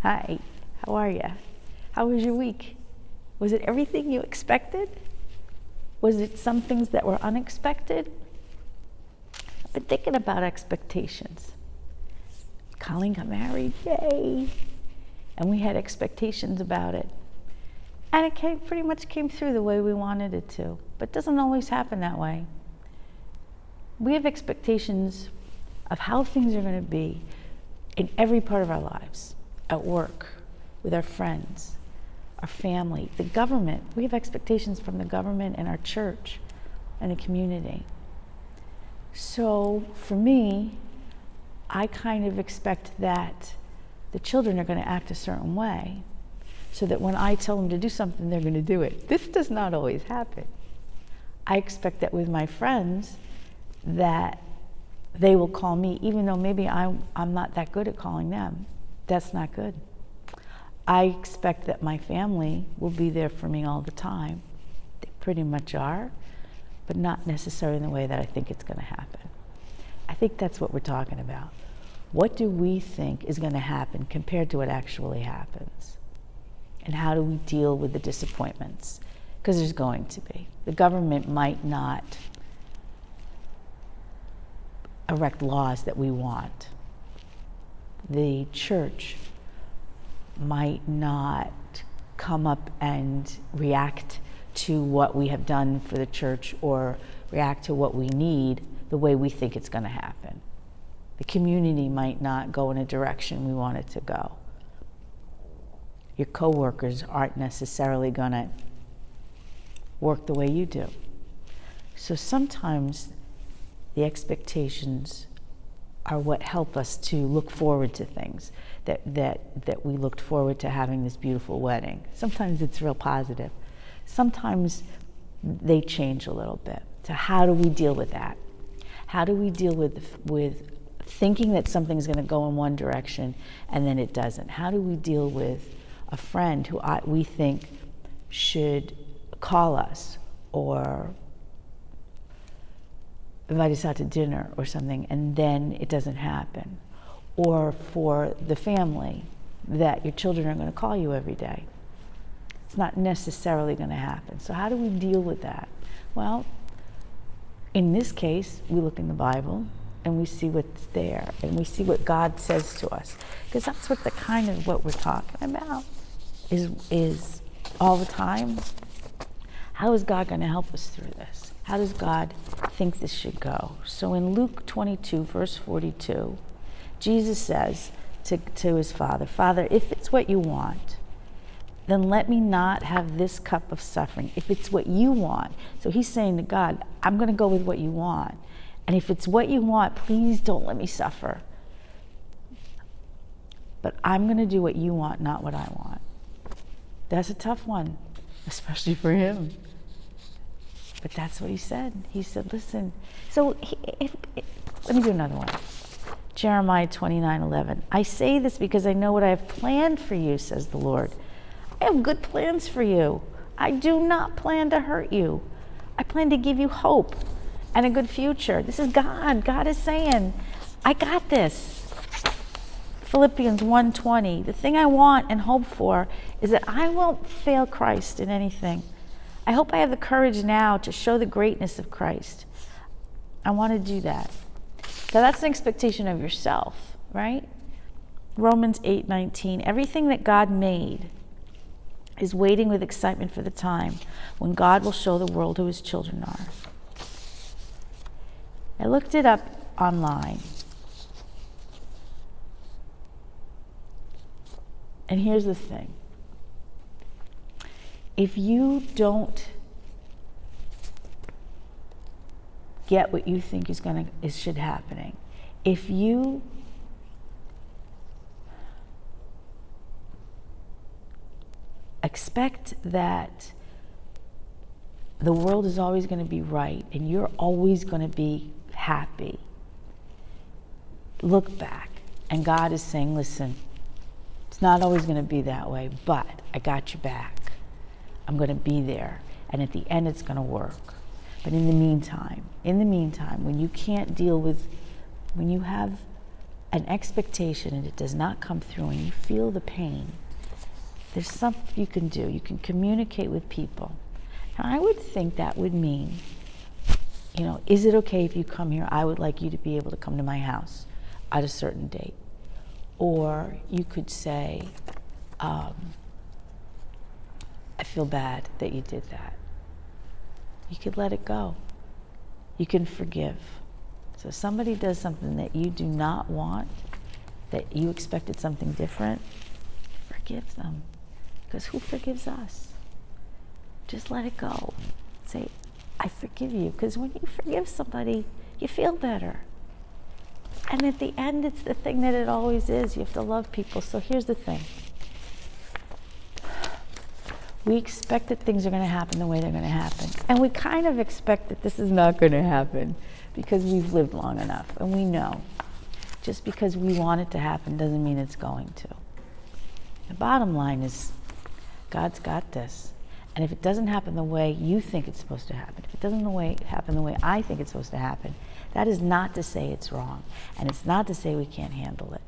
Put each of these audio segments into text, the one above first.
Hi, how are you? How was your week? Was it everything you expected? Was it some things that were unexpected? I've been thinking about expectations. Colleen got married, yay! And we had expectations about it. And it pretty much came through the way we wanted it to. But it doesn't always happen that way. We have expectations of how things are going to be in every part of our lives. At work, with our friends, our family, the government. We have expectations from the government and our church and the community. So for me, I kind of expect that the children are going to act a certain way so that when I tell them to do something, they're going to do it. This does not always happen. I expect that with my friends that they will call me, even though maybe I'm not that good at calling them. That's not good. I expect that my family will be there for me all the time. They pretty much are, but not necessarily in the way that I think it's going to happen. I think that's what we're talking about. What do we think is going to happen compared to what actually happens? And how do we deal with the disappointments? Because there's going to be. The government might not erect laws that we want. The church might not come up and react to what we have done for the church or react to what we need the way we think it's going to happen. The community might not go in a direction we want it to go. Your coworkers aren't necessarily going to work the way you do. So sometimes the expectations are what help us to look forward to things, that we looked forward to having this beautiful wedding. Sometimes it's real positive. Sometimes they change a little bit. So how do we deal with that? How do we deal with thinking that something's going to go in one direction and then it doesn't? How do we deal with a friend who we think should call us or invite us out to dinner or something, and then it doesn't happen? Or for the family, that your children are going to call you every day. It's not necessarily going to happen. So how do we deal with that? Well, in this case, we look in the Bible and we see what's there and we see what God says to us, because that's what the kind of what we're talking about is all the time. How is God going to help us through this? How does God think this should go? So in Luke 22, verse 42, Jesus says to his Father, Father, if it's what you want, then let me not have this cup of suffering. If it's what you want. So he's saying to God, I'm going to go with what you want. And if it's what you want, please don't let me suffer. But I'm going to do what you want, not what I want. That's a tough one, especially for him. But that's what he said. He said, listen. So let me do another one. Jeremiah 29:11. I say this because I know what I have planned for you, says the Lord. I have good plans for you. I do not plan to hurt you. I plan to give you hope and a good future. This is God. God is saying, I got this. Philippians 1:20. The thing I want and hope for is that I won't fail Christ in anything. I hope I have the courage now to show the greatness of Christ. I want to do that. Now that's an expectation of yourself, right? Romans 8:19. Everything that God made is waiting with excitement for the time when God will show the world who his children are. I looked it up online. And here's the thing. If you don't get what you think should happening, if you expect that the world is always going to be right and you're always going to be happy, look back. And God is saying, listen, it's not always going to be that way, but I got your back. I'm going to be there. And at the end, it's going to work. But in the meantime, when you can't deal with, when you have an expectation and it does not come through and you feel the pain, there's something you can do. You can communicate with people. And I would think that would mean, is it okay if you come here? I would like you to be able to come to my house at a certain date. Or you could say, I feel bad that you did that. You could let it go. You can forgive. So if somebody does something that you do not want, that you expected something different, forgive them. Because who forgives us? Just let it go. Say, I forgive you. Because when you forgive somebody, you feel better. And at the end, it's the thing that it always is. You have to love people. So here's the thing. We expect that things are going to happen the way they're going to happen. And we kind of expect that this is not going to happen because we've lived long enough. And we know. Just because we want it to happen doesn't mean it's going to. The bottom line is, God's got this. And if it doesn't happen the way you think it's supposed to happen, if it doesn't happen the way I think it's supposed to happen, that is not to say it's wrong. And it's not to say we can't handle it,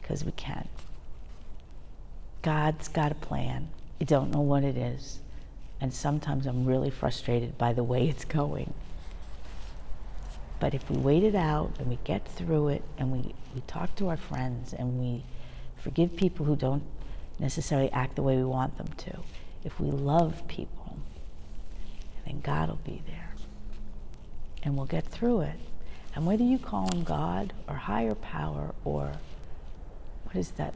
because we can. God's got a plan. You don't know what it is. And sometimes I'm really frustrated by the way it's going. But if we wait it out and we get through it and we talk to our friends and we forgive people who don't necessarily act the way we want them to, if we love people, then God will be there. And we'll get through it. And whether you call him God or higher power or what is that,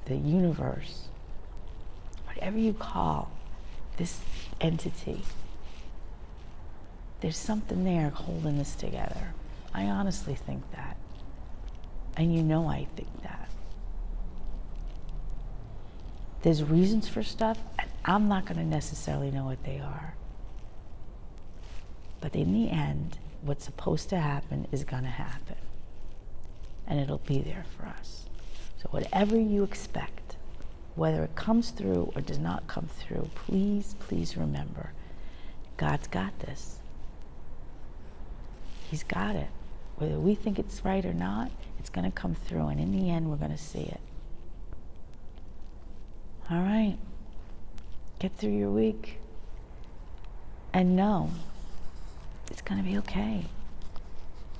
the universe, whatever you call this entity, there's something there holding this together. I honestly think that. And I think that. There's reasons for stuff, and I'm not going to necessarily know what they are. But in the end, what's supposed to happen is going to happen. And it'll be there for us. So whatever you expect, whether it comes through or does not come through, please, please remember, God's got this. He's got it. Whether we think it's right or not, it's going to come through. And in the end, we're going to see it. All right. Get through your week. And know it's going to be okay.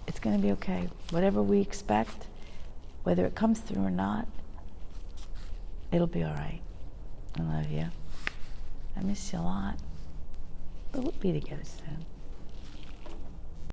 It's going to be okay. Whatever we expect, whether it comes through or not, it'll be all right. I love you. I miss you a lot. But we'll be together soon.